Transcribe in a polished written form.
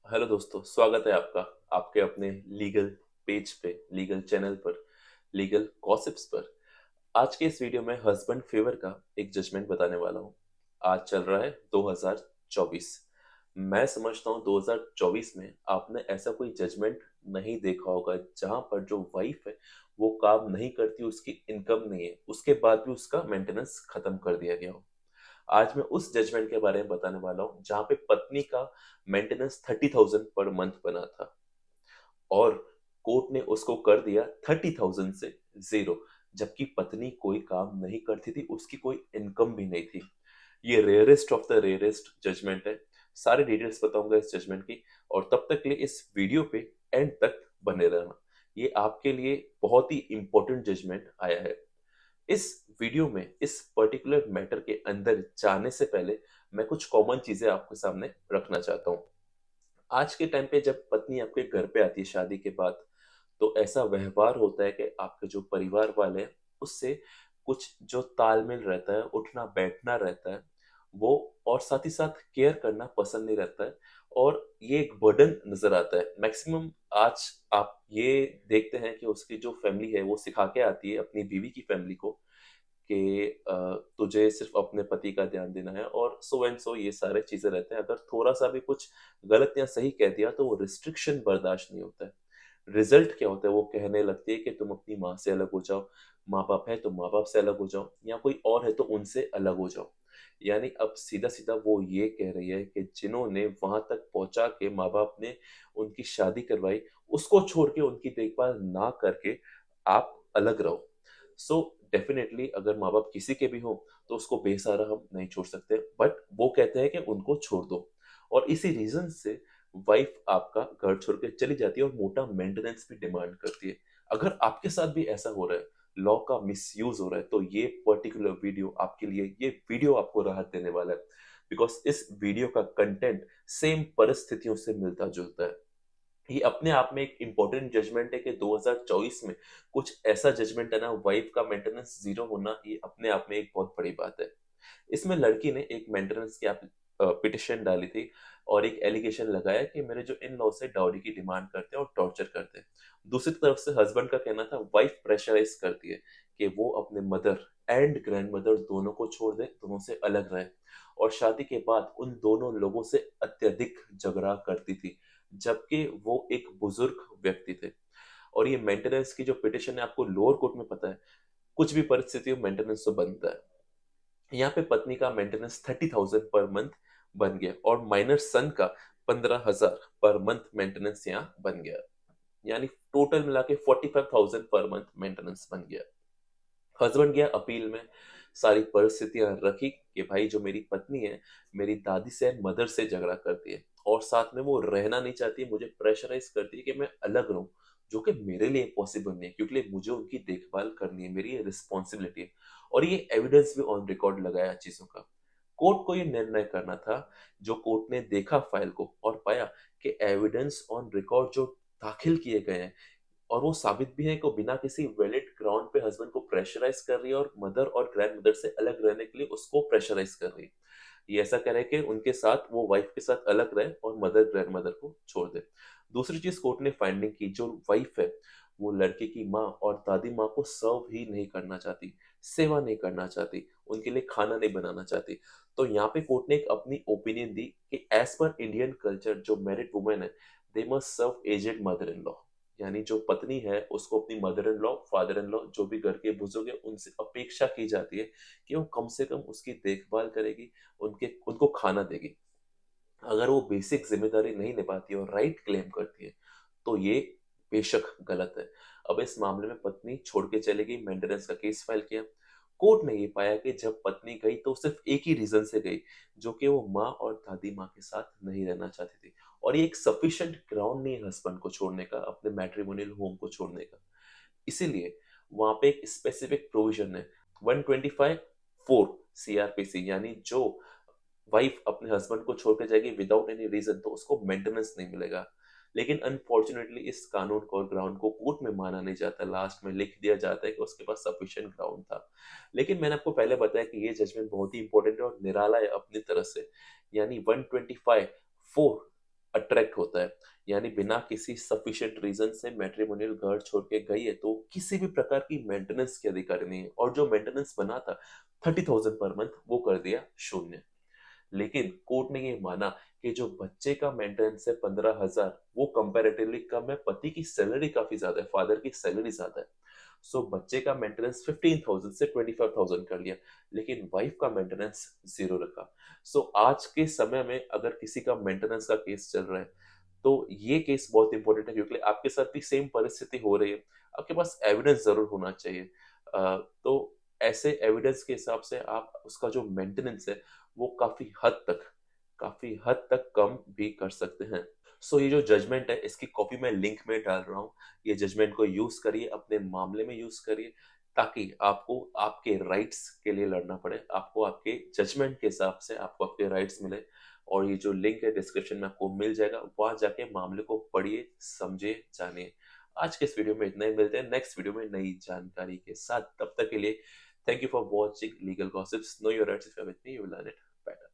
Hello दोस्तों, स्वागत है आपका आपके अपने लीगल पेज पे, लीगल चैनल पर, लीगल गॉसिप्स पर। आज के इस वीडियो में हस्बैंड फेवर का एक जजमेंट बताने वाला हूँ। आज चल रहा है 2024। मैं समझता हूँ 2024 में आपने ऐसा कोई जजमेंट नहीं देखा होगा जहां पर जो वाइफ है वो काम नहीं करती, उसकी इनकम नहीं है, उसके बाद भी उसका मेंटेनेंस खत्म कर दिया गया हो। आज मैं उस जजमेंट के बारे में बताने वाला हूँ जहां पे पत्नी का मेंटेनेंस 30,000 पर मंथ बना था और कोर्ट ने उसको कर दिया 30,000 से जीरो, जबकि पत्नी कोई काम नहीं करती थी, उसकी कोई इनकम भी नहीं थी। ये rarest of the rarest judgement है। सारे डिटेल्स बताऊंगा इस जजमेंट की, और तब तक के लिए इस वीडियो पे एंड तक बने रहना। ये आपके लिए बहुत ही इंपॉर्टेंट जजमेंट आया है। इस वीडियो में इस पर्टिकुलर मैटर के अंदर जाने से पहले मैं कुछ कॉमन चीजें आपके सामने रखना चाहता हूँ। आज के टाइम पे जब पत्नी आपके घर पे आती है शादी के बाद, तो ऐसा व्यवहार होता है कि आपके जो परिवार वाले हैं उससे कुछ जो तालमेल रहता है, उठना बैठना रहता है वो, और साथ ही साथ केयर करना पसंद नहीं रहता है। और ये एक बर्डन नजर आता है मैक्सिमम। आज आप ये देखते हैं कि उसकी जो फैमिली है वो सिखा के आती है अपनी बीवी की फैमिली को कि तुझे सिर्फ अपने पति का ध्यान देना है, और सो एंड सो ये सारे चीजें रहते हैं। अगर थोड़ा सा भी कुछ गलत या सही कह दिया तो वो रिस्ट्रिक्शन बर्दाश्त नहीं होता है। रिजल्ट क्या होता है, वो कहने लगती है कि तुम अपनी माँ से अलग हो जाओ, माँ बाप है तो माँ बाप से अलग हो जाओ, या कोई और है तो उनसे अलग हो जाओ। यानी अब सीधा सीधा वो ये कह रही है कि जिन्होंने वहां तक पहुंचा के माँ बाप ने उनकी शादी करवाई, उसको छोड़ के उनकी देखभाल ना करके आप अलग रहो। सो डेफिनेटली अगर माँ बाप किसी के भी हों तो उसको बेसहारा हम नहीं छोड़ सकते, बट वो कहते हैं कि उनको छोड़ दो। और इसी रीजन से वाइफ आपका घर छोड़ के चली जाती है और मोटा मेंटेनेंस भी डिमांड करती है। अगर आपके साथ भी ऐसा हो रहा है, लॉ का मिसयूज हो रहा है, तो ये पर्टिकुलर वीडियो आपके लिए, ये वीडियो आपको राहत देने वाला है। बिकॉज इस वीडियो का कंटेंट सेम परिस्थितियों से मिलता जुलता है। ये अपने आप में एक इंपॉर्टेंट जजमेंट है कि 2024 में कुछ ऐसा जजमेंट है ना, वाइफ का मेंटेनेंस जीरो होना, ये अपने आप में एक बहुत बड़ी बात है। इसमें लड़की ने एक मेंटेनेंस की पिटिशन डाली थी और एक एलिगेशन लगाया कि मेरे जो इन लॉ से डाउरी की डिमांड करते हैं और टॉर्चर करते हैं। दूसरी तरफ से हस्बैंड का कहना था वाइफ प्रेशराइज करती है कि वो अपने मदर एंड ग्रैंड मदर दोनों को छोड़ दे, दोनों से अलग रहे, और शादी के बाद उन दोनों लोगों से अत्यधिक झगड़ा करती थी, जबकि वो एक बुजुर्ग व्यक्ति थे। और ये मेंटेनेंस की जो पिटिशन है, आपको लोअर कोर्ट में पता है, कुछ भी परिस्थिति में मेंटेनेंस तो बनता है। यहाँ पे पत्नी का मेंटेनेंस 30,000 पर मंथ बन गया और माइनर सन का 15,000 पर मंथ मेंटेनेंस यहाँ बन गया। यानी टोटल मिला के 45,000 पर मंथ मेंटेनेंस बन गया। हस्बैंड गया अपील में, सारी परिस्थितियां रखी कि भाई जो मेरी पत्नी है, मेरी दादी से मदर से झगड़ा करती है और साथ में वो रहना नहीं चाहती है, मुझे प्रेशराइज करती है कि मैं अलग रहूं, जो कि मेरे लिए पॉसिबल नहीं है क्योंकि मुझे उनकी देखभाल करनी है, मेरी ये रिस्पॉन्सिबिलिटी है। और ये एविडेंस भी ऑन रिकॉर्ड लगाया चीजों का। कोर्ट को ये निर्णय करना था। जो कोर्ट ने देखा फाइल को और पाया कि एविडेंस ऑन रिकॉर्ड जो दाखिल किए गए हैं, और वो साबित भी है कि वो बिना किसी वैलिड ग्राउंड पे हस्बैंड को प्रेशराइज कर रही है और मदर और ग्रैंड मदर से अलग रहने के लिए उसको प्रेशराइज कर रही है। ये ऐसा कह रहे हैं कि उनके साथ वो वाइफ के साथ अलग रहे और मदर ग्रैंड मदर को छोड़ दे। दूसरी चीज कोर्ट ने फाइंडिंग की, जो वाइफ है वो लड़के की माँ और दादी माँ को सर्व ही नहीं करना चाहती, सेवा नहीं करना चाहती, उनके लिए खाना नहीं बनाना चाहती। तो यहाँ पे कोर्ट ने एक अपनी ओपिनियन दी कि एज पर इंडियन कल्चर जो मैरिड वुमेन है, they must serve aged mother in law. यानी जो पत्नी है उसको अपनी mother in law, father in law, जो भी घर के बुजुर्ग है, उनसे अपेक्षा की जाती है कि वो कम से कम उसकी देखभाल करेगी, उनके उनको खाना देगी। अगर वो बेसिक जिम्मेदारी नहीं निभाती और राइट क्लेम करती है तो ये बेशक गलत है। अब इस मामले में पत्नी छोड़ के चली गई, मेंटेनेंस का केस फाइल किया। कोर्ट ने ये पाया कि जब पत्नी गई तो सिर्फ एक ही रीजन से गई, जो कि वो माँ और दादी माँ के साथ नहीं रहना चाहती थी। और ये एक सफिशिएंट ग्राउंड नहीं है हस्बैंड को छोड़ने का, अपने मैट्रिमोनियल होम को छोड़ने का। इसीलिए वहां पे एक स्पेसिफिक प्रोविजन है, 125 4 सीआरपीसी, यानी जो वाइफ अपने हस्बैंड को छोड़ के जाएगी विदाउट एनी रीजन तो उसको मेंटेनेंस नहीं मिलेगा। लेकिन अनफॉर्चुनेटली इस कानून को और ग्राउंड को कोर्ट में माना नहीं जाता, लास्ट में लिख दिया जाता है कि उसके पास सफिशिएंट ग्राउंड था। लेकिन मैंने आपको पहले बताया कि ये जजमेंट बहुत ही इंपॉर्टेंट है और निराला है अपनी तरह से। यानी 125 4 अट्रैक्ट होता है, यानी बिना किसी सफिशिएंट रीजन से मैट्रिमोनियल घर छोड़ के गई है तो किसी भी प्रकार की मेंटेनेंस की अधिकारी नहीं है, और जो मेंटेनेंस बना था 30,000 पर मंथ वो कर दिया शून्य। लेकिन कोर्ट ने ये माना कि जो बच्चे का मेंटेनेंस है 15,000 वो कंपैरेटिवली कम है, पति की सैलरी काफी ज्यादा है, फादर की सैलरी ज्यादा है। सो बच्चे का मेंटेनेंस 15,000 से 25,000 कर लिया, लेकिन वाइफ का मेंटेनेंस जीरो रखा। सो आज के समय में अगर किसी का मेंटेनेंस का केस चल रहा है तो ये केस बहुत इंपॉर्टेंट है, क्योंकि आपके साथ भी सेम परिस्थिति हो रही है, आपके पास एविडेंस जरूर होना चाहिए। तो ऐसे एविडेंस के हिसाब से आप उसका जो मेंटेनेंस है वो काफी हद तक कम भी कर सकते हैं। सो ये जो जजमेंट है इसकी कॉपी मैं लिंक में डाल रहा हूँ। ये जजमेंट को यूज करिए, अपने मामले में यूज करिए, ताकि आपको आपके राइट्स के लिए लड़ना पड़े, आपको आपके जजमेंट के हिसाब से आपको आपके राइट्स मिले। और ये जो लिंक है डिस्क्रिप्शन में आपको मिल जाएगा, वहां जाके मामले को पढ़िए, समझिए, जानिए। आज के इस वीडियो में इतना ही, मिलते हैं नेक्स्ट वीडियो में नई जानकारी के साथ। तब तक के लिए thank you for watching legal gossips. Know your rights, if you are with me you will learn it better.